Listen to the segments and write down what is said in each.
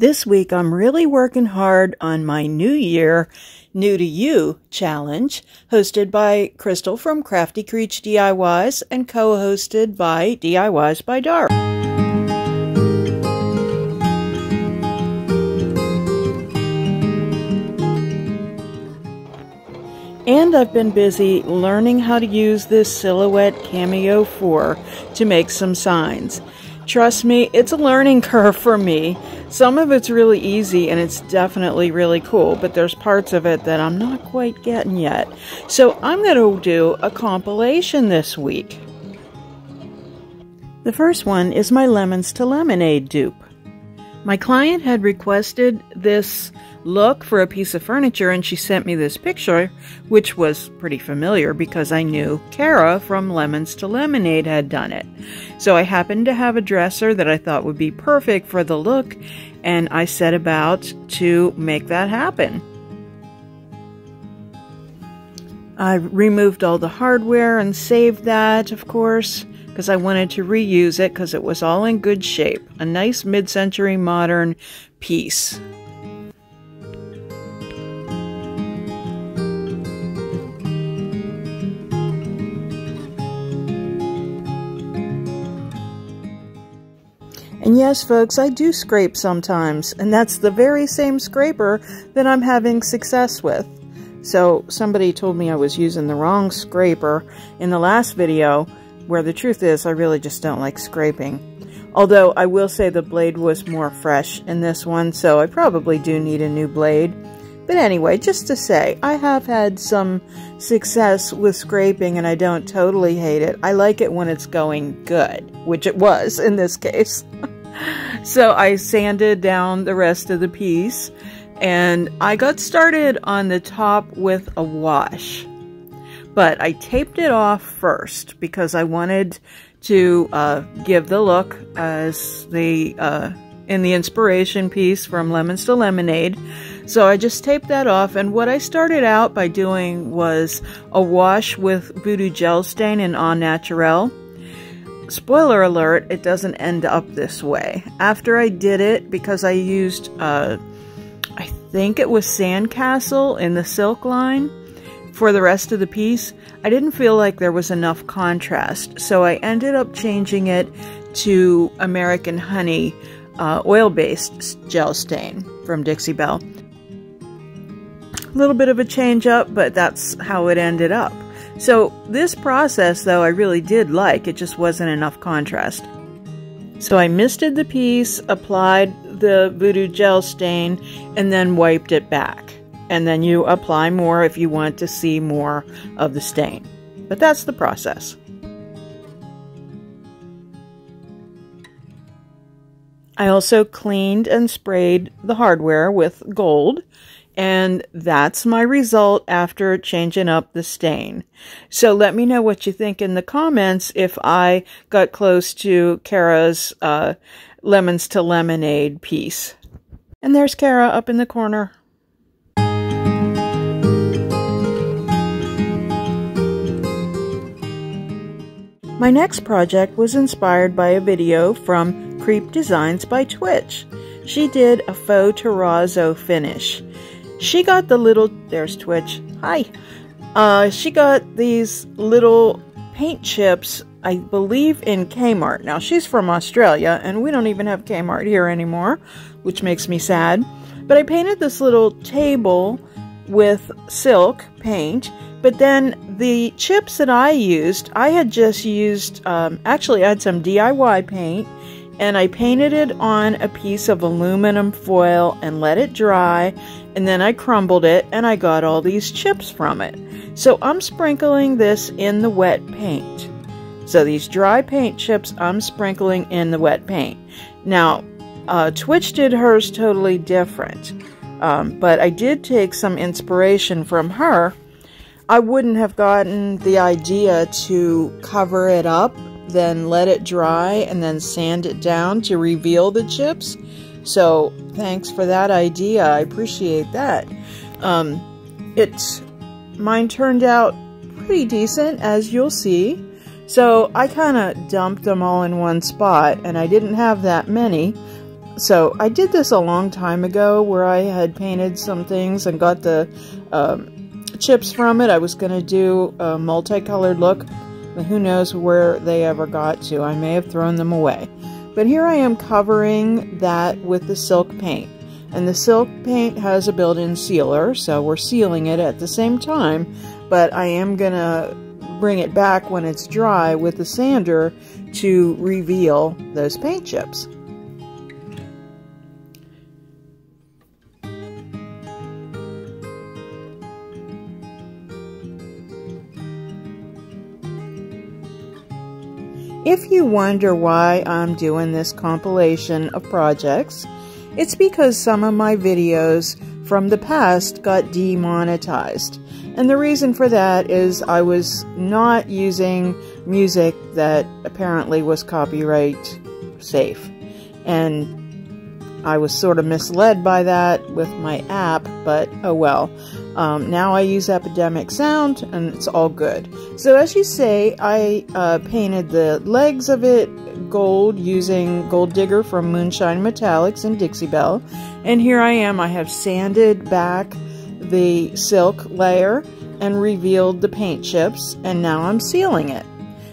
This week I'm really working hard on my New Year New to You challenge, hosted by Crystal from Crafty Creech DIYs and co-hosted by DIYs by Dar. And I've been busy learning how to use this Silhouette Cameo 4 to make some signs. Trust me, it's a learning curve for me. Some of it's really easy and it's definitely really cool, but there's parts of it that I'm not quite getting yet. So I'm going to do a compilation this week. The first one is my Lemons to Lemonade dupe. My client had requested this look for a piece of furniture and she sent me this picture, which was pretty familiar because I knew Kara from Lemons to Lemonade had done it. So I happened to have a dresser that I thought would be perfect for the look, and I set about to make that happen. I removed all the hardware and saved that, of course, because I wanted to reuse it because it was all in good shape. A nice mid-century modern piece. And yes, folks, I do scrape sometimes, and that's the very same scraper that I'm having success with. So somebody told me I was using the wrong scraper in the last video, where the truth is I really just don't like scraping. Although I will say the blade was more fresh in this one, so I probably do need a new blade. But anyway, just to say, I have had some success with scraping and I don't totally hate it. I like it when it's going good, which it was in this case. So I sanded down the rest of the piece and I got started on the top with a wash. But I taped it off first because I wanted to give the look as the in the inspiration piece from Lemons to Lemonade. So I just taped that off, and what I started out by doing was a wash with Voodoo Gel Stain in Au Naturel. Spoiler alert, it doesn't end up this way. After I did it, because I used, I think it was Sandcastle in the silk line for the rest of the piece, I didn't feel like there was enough contrast. So I ended up changing it to American Honey oil-based gel stain from Dixie Belle. A little bit of a change up, but that's how it ended up. So this process, though, I really did like. It just wasn't enough contrast. So I misted the piece, applied the Voodoo Gel Stain, and then wiped it back. And then you apply more if you want to see more of the stain. But that's the process. I also cleaned and sprayed the hardware with gold. And that's my result after changing up the stain. So let me know what you think in the comments if I got close to Kara's Lemons to Lemonade piece. And there's Kara up in the corner. My next project was inspired by a video from Creep Designs by Twitch. She did a faux terrazzo finish. She got the little, there's Twitch, hi. She got these little paint chips, I believe in Kmart. Now she's from Australia and we don't even have Kmart here anymore, which makes me sad. But I painted this little table with silk paint, but then the chips that I used, I had just used, actually I had some DIY paint, and I painted it on a piece of aluminum foil and let it dry, and then I crumbled it and I got all these chips from it. So I'm sprinkling this in the wet paint. So these dry paint chips I'm sprinkling in the wet paint. Now, Twitch did hers totally different, but I did take some inspiration from her. I wouldn't have gotten the idea to cover it up, then let it dry, and then sand it down to reveal the chips. So thanks for that idea. I appreciate that. Mine turned out pretty decent, as you'll see. So I kind of dumped them all in one spot, and I didn't have that many. So I did this a long time ago where I had painted some things and got the chips from it. I was going to do a multicolored look, but who knows where they ever got to. I may have thrown them away. But here I am covering that with the silk paint. And the silk paint has a built-in sealer, so we're sealing it at the same time. But I am going to bring it back when it's dry with the sander to reveal those paint chips. If you wonder why I'm doing this compilation of projects, it's because some of my videos from the past got demonetized. And the reason for that is I was not using music that apparently was copyright safe. And I was sort of misled by that with my app, but oh well. Now I use Epidemic Sound, and it's all good. So as you say, I painted the legs of it gold using Gold Digger from Moonshine Metallics and Dixie Belle. And here I am. I have sanded back the silk layer and revealed the paint chips, and now I'm sealing it.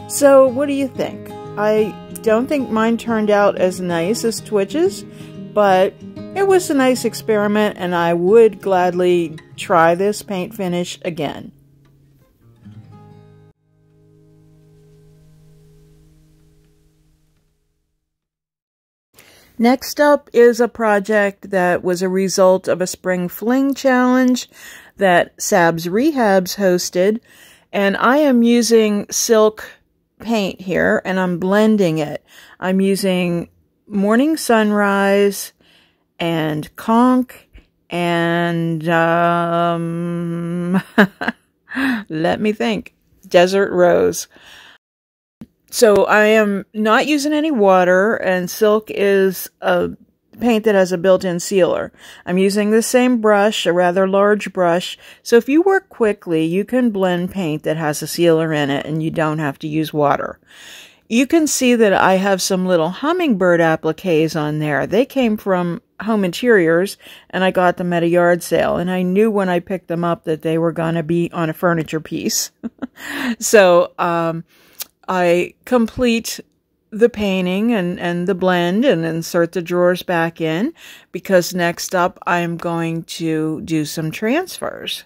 So what do you think? I don't think mine turned out as nice as Twitch's, but it was a nice experiment, and I would gladly try this paint finish again. Next up is a project that was a result of a Spring Fling challenge that Sab's Rehabs hosted, and I am using silk paint here, and I'm blending it. I'm using Morning Sunrise and Conch and let me think, Desert Rose. So I am not using any water, and silk is a paint that has a built-in sealer. I'm using the same brush, a rather large brush, so if you work quickly, you can blend paint that has a sealer in it, and you don't have to use water. You can see that I have some little hummingbird appliques on there. They came from Home Interiors, and I got them at a yard sale, and I knew when I picked them up that they were going to be on a furniture piece. So I complete the painting and the blend and insert the drawers back in, because next up I'm going to do some transfers.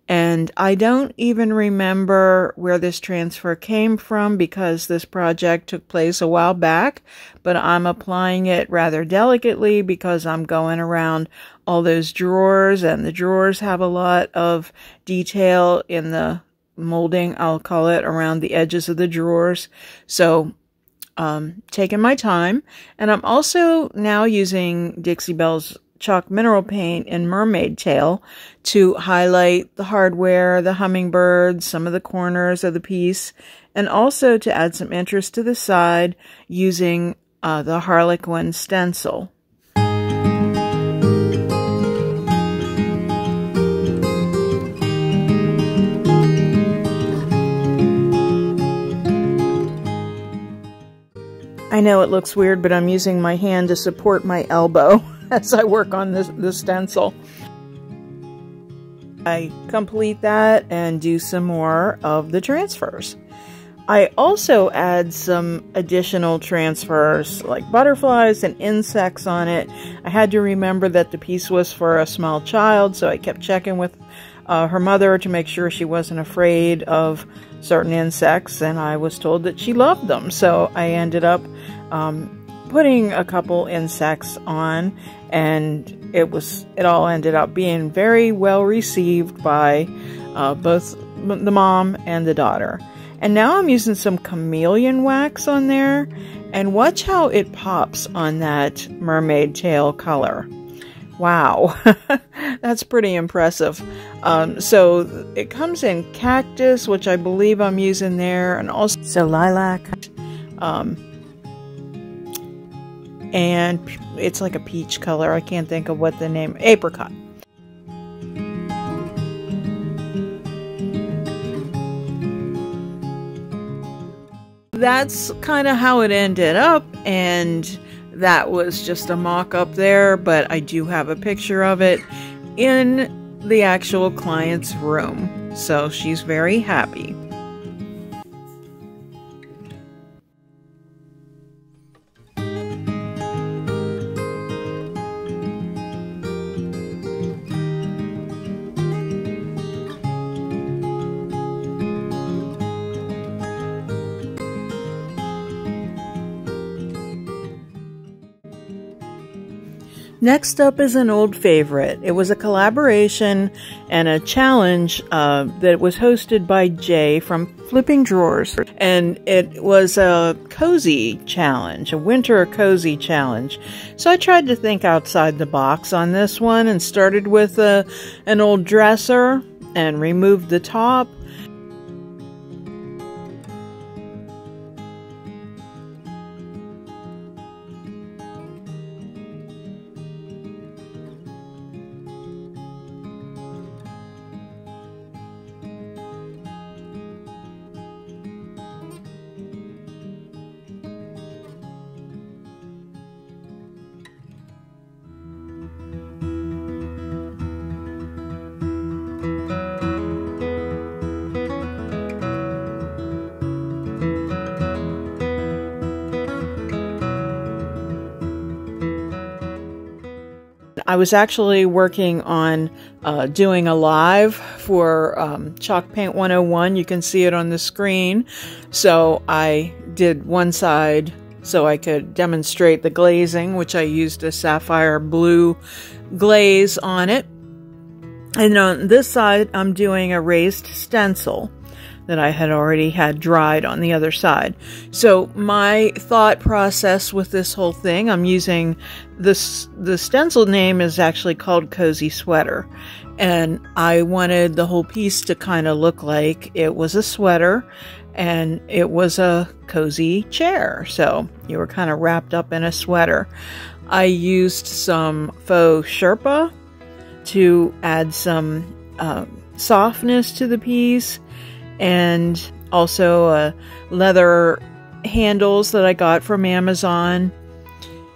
And I don't even remember where this transfer came from, because this project took place a while back, but I'm applying it rather delicately because I'm going around all those drawers, and the drawers have a lot of detail in the molding, I'll call it, around the edges of the drawers. So taking my time, and I'm also now using Dixie Belle's chalk mineral paint in Mermaid Tail to highlight the hardware, the hummingbirds, some of the corners of the piece, and also to add some interest to the side using the Harlequin stencil. I know it looks weird, but I'm using my hand to support my elbow as I work on the stencil. I complete that and do some more of the transfers. I also add some additional transfers like butterflies and insects on it. I had to remember that the piece was for a small child, so I kept checking with her mother to make sure she wasn't afraid of certain insects, and I was told that she loved them, so I ended up putting a couple insects on, and it all ended up being very well received by both the mom and the daughter. And now I'm using some chameleon wax on there, and watch how it pops on that mermaid tail color. Wow, that's pretty impressive. So it comes in cactus, which I believe I'm using there, and also lilac. And it's like a peach color. I can't think of what the name, apricot. That's kind of how it ended up, and that was just a mock-up there, but I do have a picture of it in the actual client's room. So she's very happy. Next up is an old favorite. It was a collaboration and a challenge that was hosted by Jay from Flipping Drawers. And it was a cozy challenge, a winter cozy challenge. So I tried to think outside the box on this one and started with an old dresser and removed the top. I was actually working on doing a live for Chalk Paint 101. You can see it on the screen. So I did one side so I could demonstrate the glazing, which I used a sapphire blue glaze on it. And on this side, I'm doing a raised stencil that I had already had dried on the other side. So my thought process with this whole thing, I'm using this, the stencil name is actually called Cozy Sweater. And I wanted the whole piece to kind of look like it was a sweater and it was a cozy chair. So you were kind of wrapped up in a sweater. I used some faux Sherpa to add some softness to the piece, and also leather handles that I got from Amazon.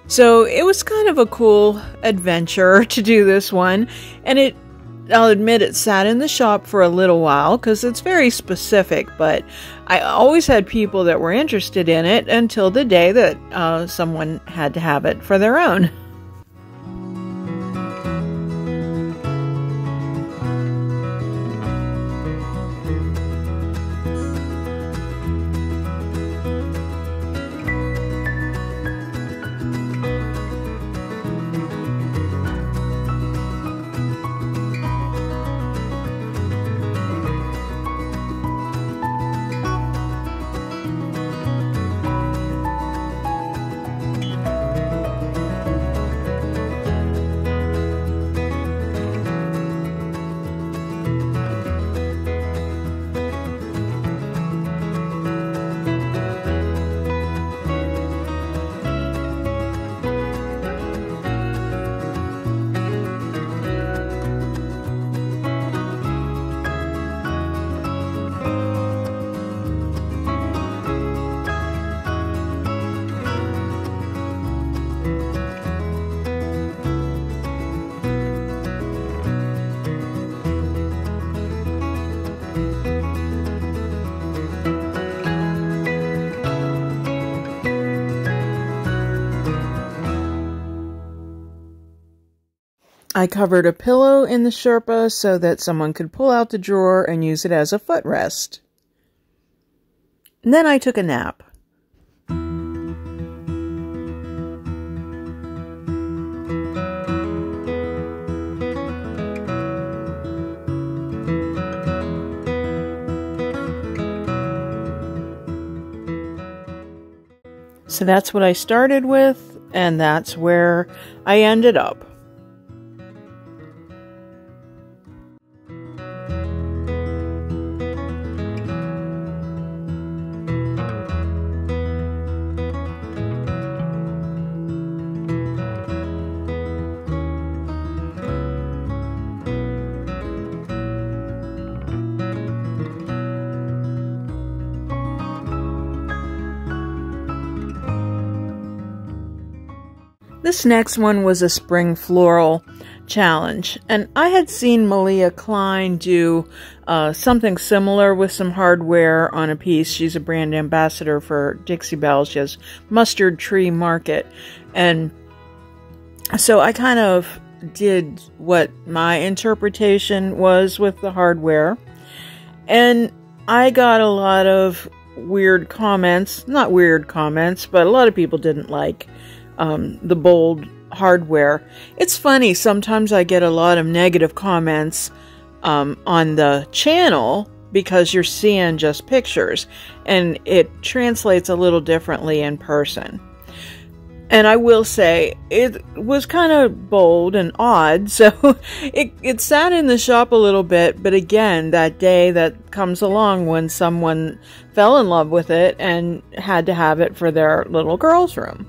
So it was kind of a cool adventure to do this one, and I'll admit it sat in the shop for a little while because it's very specific, but I always had people that were interested in it until the day that someone had to have it for their own. I covered a pillow in the Sherpa so that someone could pull out the drawer and use it as a footrest. And then I took a nap. So that's what I started with, and that's where I ended up. This next one was a spring floral challenge, and I had seen Malia Klein do something similar with some hardware on a piece. She's a brand ambassador for Dixie Belle. She has Mustard Tree Market, and so I kind of did what my interpretation was with the hardware, and I got a lot of weird comments. Not weird comments, but a lot of people didn't like the bold hardware. It's funny, sometimes I get a lot of negative comments on the channel because you're seeing just pictures, and it translates a little differently in person. And I will say, it was kind of bold and odd, so it sat in the shop a little bit, but again, that day that comes along when someone fell in love with it and had to have it for their little girl's room.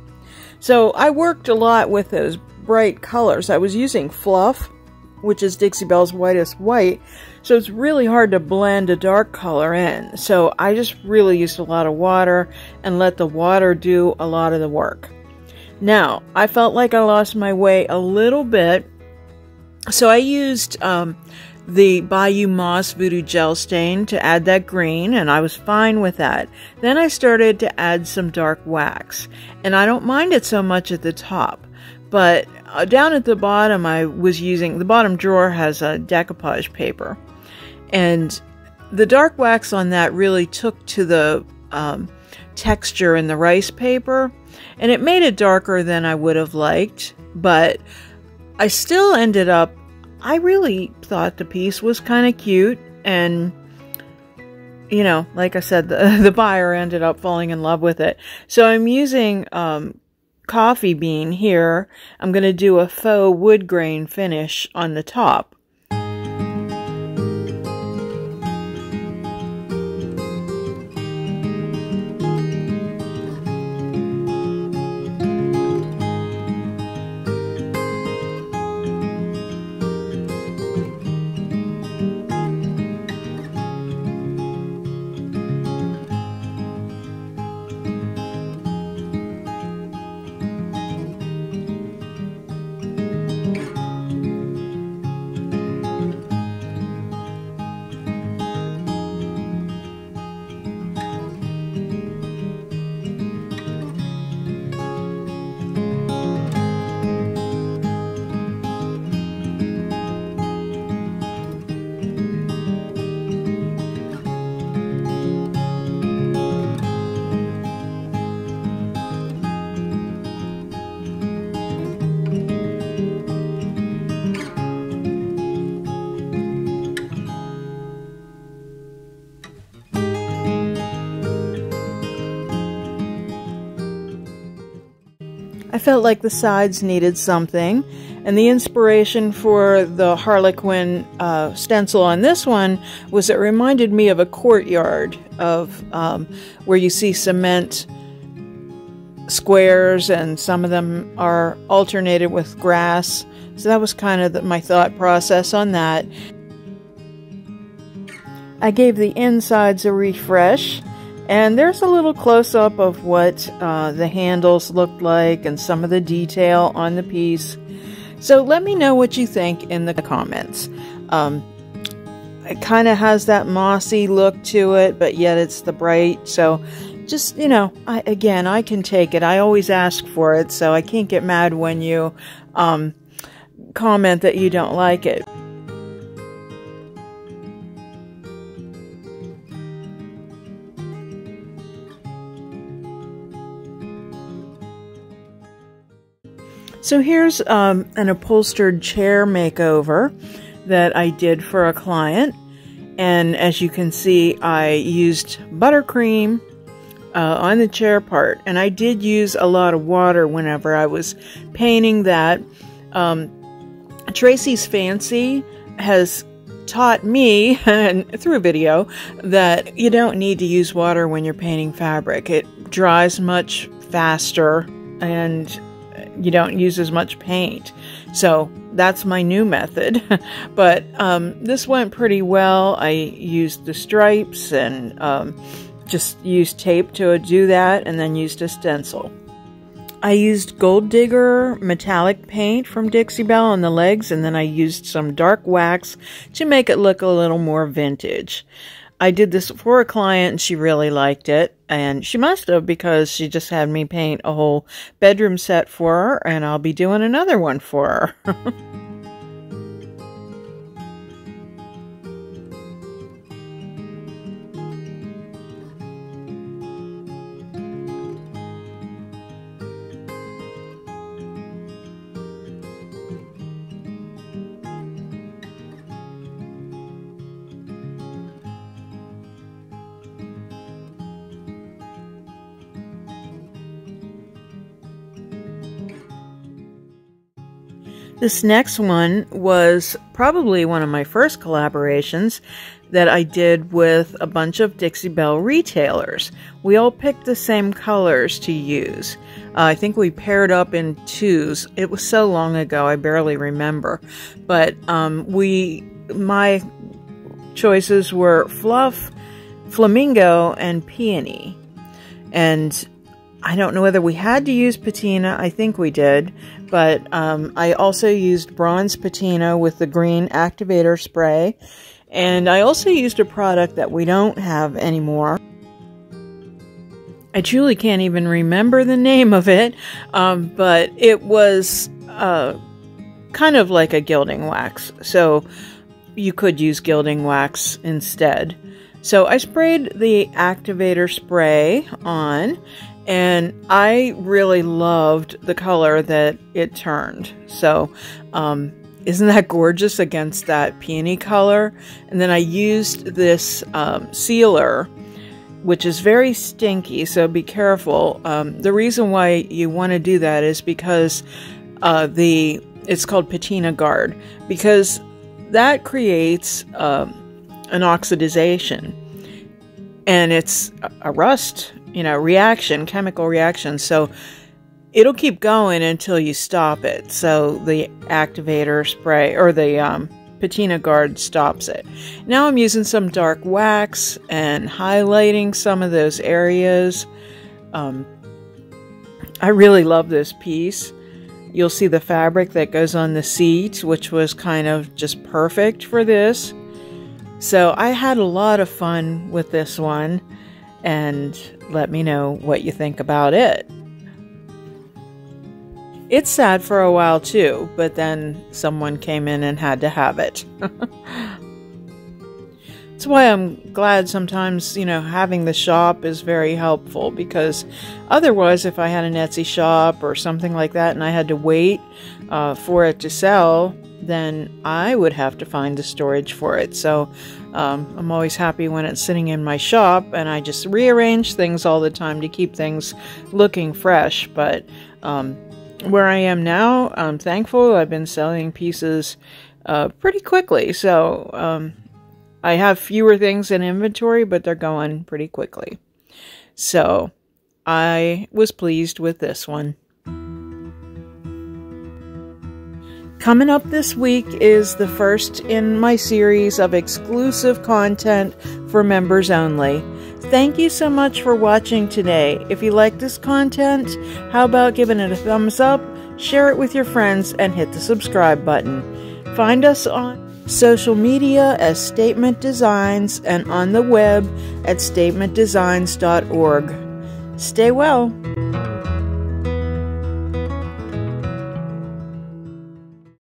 So I worked a lot with those bright colors. I was using fluff, which is Dixie Belle's whitest white, so it's really hard to blend a dark color in. So I just really used a lot of water and let the water do a lot of the work. Now, I felt like I lost my way a little bit, so I used the Bayou Moss Voodoo Gel Stain to add that green, and I was fine with that. Then I started to add some dark wax, and I don't mind it so much at the top, but down at the bottom I was using, the bottom drawer has a decoupage paper, and the dark wax on that really took to the texture in the rice paper, and it made it darker than I would have liked, but I still ended up, I really thought the piece was kind of cute, and you know, like I said, the buyer ended up falling in love with it. So I'm using coffee bean here. I'm going to do a faux wood grain finish on the top. I felt like the sides needed something, and the inspiration for the Harlequin stencil on this one was it reminded me of a courtyard of where you see cement squares, and some of them are alternated with grass. So that was kind of my thought process on that. I gave the insides a refresh, and there's a little close-up of what the handles looked like and some of the detail on the piece. So let me know what you think in the comments. It kind of has that mossy look to it, but yet it's the bright. So just, you know, I can take it. I always ask for it, so I can't get mad when you comment that you don't like it. So here's an upholstered chair makeover that I did for a client, and as you can see, I used buttercream on the chair part, and I did use a lot of water whenever I was painting that. Tracy's Fancy has taught me, and through a video, that you don't need to use water when you're painting fabric. It dries much faster, and you don't use as much paint. So that's my new method. But this went pretty well. I used the stripes and just used tape to do that, and then used a stencil. I used Gold Digger metallic paint from Dixie Belle on the legs, and then I used some dark wax to make it look a little more vintage. I did this for a client and she really liked it, and she must have, because she just had me paint a whole bedroom set for her, and I'll be doing another one for her. This next one was probably one of my first collaborations that I did with a bunch of Dixie Belle retailers. We all picked the same colors to use. I think we paired up in twos. It was so long ago, I barely remember. But my choices were Fluff, Flamingo, and Peony. And I don't know whether we had to use patina. I think we did. But I also used bronze patina with the green activator spray. And I also used a product that we don't have anymore. I truly can't even remember the name of it. But it was kind of like a gilding wax. So you could use gilding wax instead. So I sprayed the activator spray on. And I really loved the color that it turned. So, isn't that gorgeous against that peony color? And then I used this sealer, which is very stinky, so be careful. The reason why you want to do that is because it's called patina guard, because that creates an oxidization, and it's a rust reaction, chemical reaction. So it'll keep going until you stop it. So the activator spray or the patina guard stops it. Now I'm using some dark wax and highlighting some of those areas. I really love this piece. You'll see the fabric that goes on the seat, which was kind of just perfect for this. So I had a lot of fun with this one. And let me know what you think about it. It sat for a while too, but then someone came in and had to have it. That's why I'm glad sometimes, having the shop is very helpful, because otherwise if I had an Etsy shop or something like that and I had to wait for it to sell, then I would have to find the storage for it. So I'm always happy when it's sitting in my shop, and I just rearrange things all the time to keep things looking fresh. But where I am now, I'm thankful. I've been selling pieces pretty quickly. So I have fewer things in inventory, but they're going pretty quickly. So I was pleased with this one. Coming up this week is the first in my series of exclusive content for members only. Thank you so much for watching today. If you like this content, how about giving it a thumbs up, share it with your friends, and hit the subscribe button. Find us on social media as Statement Designs and on the web at statementdesigns.org. Stay well.